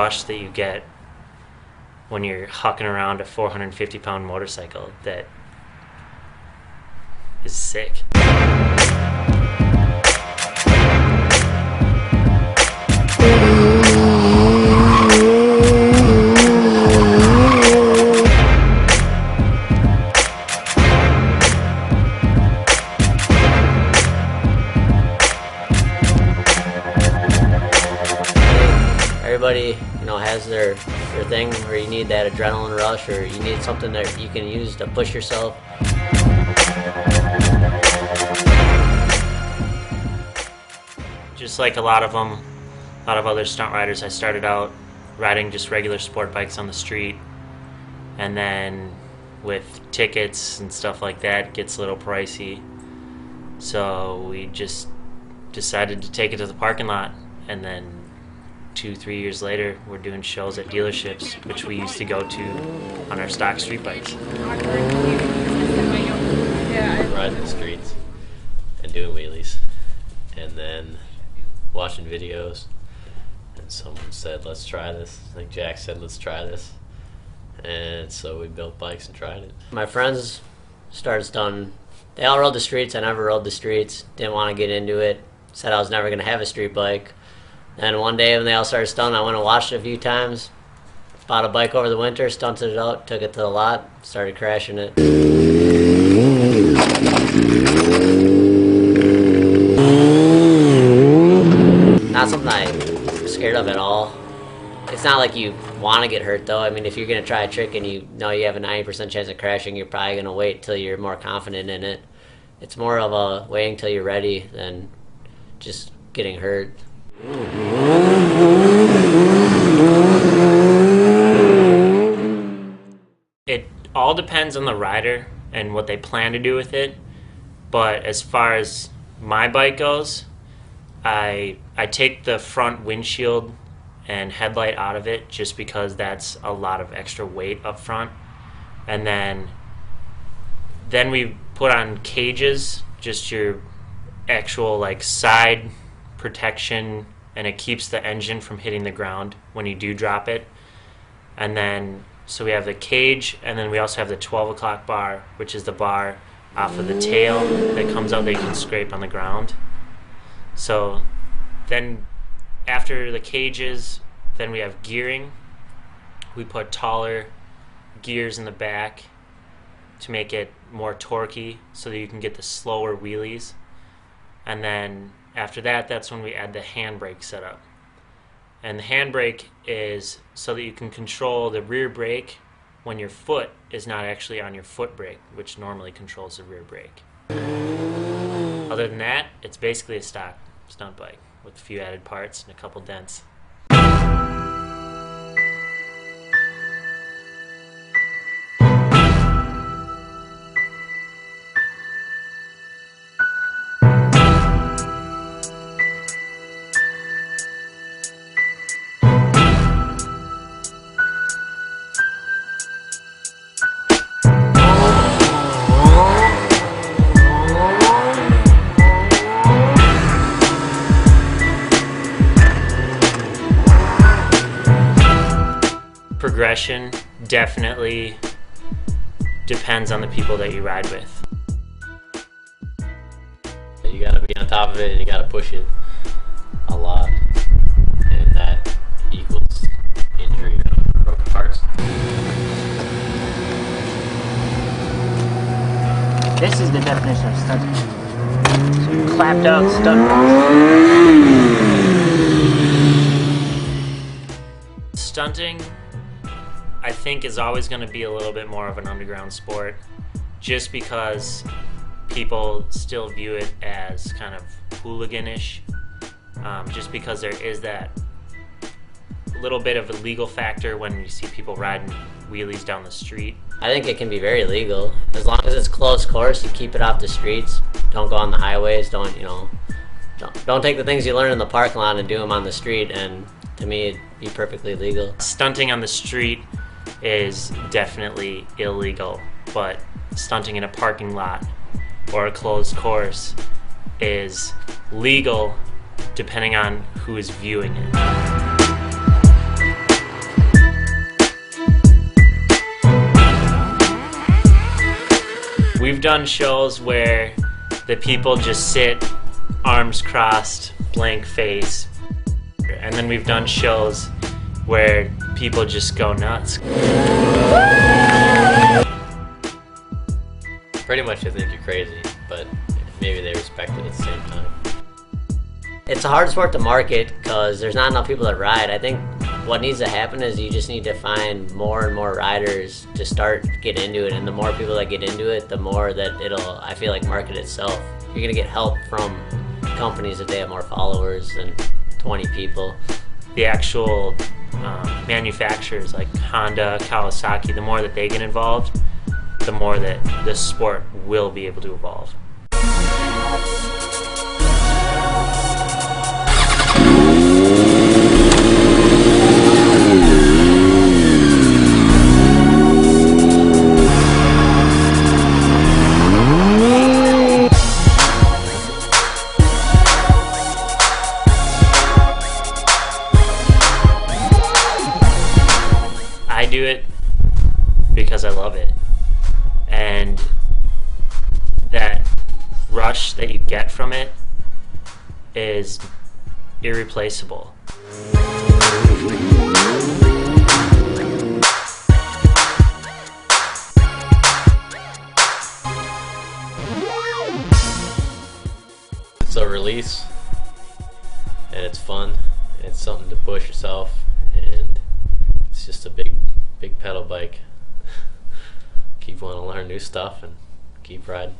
rush that you get when you're hucking around a 450-pound motorcycle that is sick. Everybody, has their thing where you need that adrenaline rush, or you need something that you can use to push yourself. Just like a lot of other stunt riders, I started out riding just regular sport bikes on the street, and then with tickets and stuff like that, it gets a little pricey. So we just decided to take it to the parking lot, and then 2-3 years later, we're doing shows at dealerships, which we used to go to on our stock street bikes. Riding the streets and doing wheelies, and then watching videos, and someone said, let's try this. Like Jack said, let's try this. And so we built bikes and tried it. My friends started stunting. They all rode the streets. I never rode the streets. Didn't want to get into it. Said I was never going to have a street bike. And one day when they all started stunting, I went and watched it a few times. Bought a bike over the winter, stunted it out, took it to the lot, started crashing it. Not something I'm scared of at all. It's not like you want to get hurt though. I mean, if you're going to try a trick and you know you have a 90% chance of crashing, you're probably going to wait till you're more confident in it. It's more of a waiting till you're ready than just getting hurt. It all depends on the rider and what they plan to do with it, but as far as my bike goes, I take the front windshield and headlight out of it just because that's a lot of extra weight up front, and then we put on cages, just your actual side protection, and it keeps the engine from hitting the ground when you do drop it. And then so we have the cage, and then we also have the 12 o'clock bar, which is the bar off of the tail that comes out that you can scrape on the ground. So then after the cages, then we have gearing. We put taller gears in the back to make it more torquey so that you can get the slower wheelies. And then after that, that's when we add the handbrake setup. And the handbrake is so that you can control the rear brake when your foot is not actually on your foot brake, which normally controls the rear brake. Other than that, it's basically a stock stunt bike with a few added parts and a couple dents. Progression definitely depends on the people that you ride with. You gotta be on top of it and you gotta push it a lot, and that equals injury or broken parts. This is the definition of stunting. So clapped out stunt. Stunting, I think, is always going to be a little bit more of an underground sport, just because people still view it as kind of hooliganish, just because there is that little bit of a legal factor when you see people riding wheelies down the street. I think it can be very legal as long as it's closed course. You keep it off the streets. Don't go on the highways. Don't take the things you learn in the parking lot and do them on the street. And to me, it'd be perfectly legal. Stunting on the street is definitely illegal, but stunting in a parking lot or a closed course is legal depending on who is viewing it. we've done shows where the people just sit, arms crossed, blank face. And then we've done shows where people just go nuts. Pretty much they think you're crazy, but maybe they respect it at the same time. It's a hard sport to market because there's not enough people that ride. I think what needs to happen is you just need to find more and more riders to get into it, and the more people that get into it, the more that it'll, I feel like, market itself. You're gonna get help from companies if they have more followers than 20 people. The actual manufacturers like Honda, Kawasaki, the more that they get involved, the more that this sport will be able to evolve. I do it because I love it, and that rush that you get from it is irreplaceable. It's a release, and it's fun, and it's something to push yourself, and it's just a big pedal bike. Keep wanting to learn new stuff and keep riding.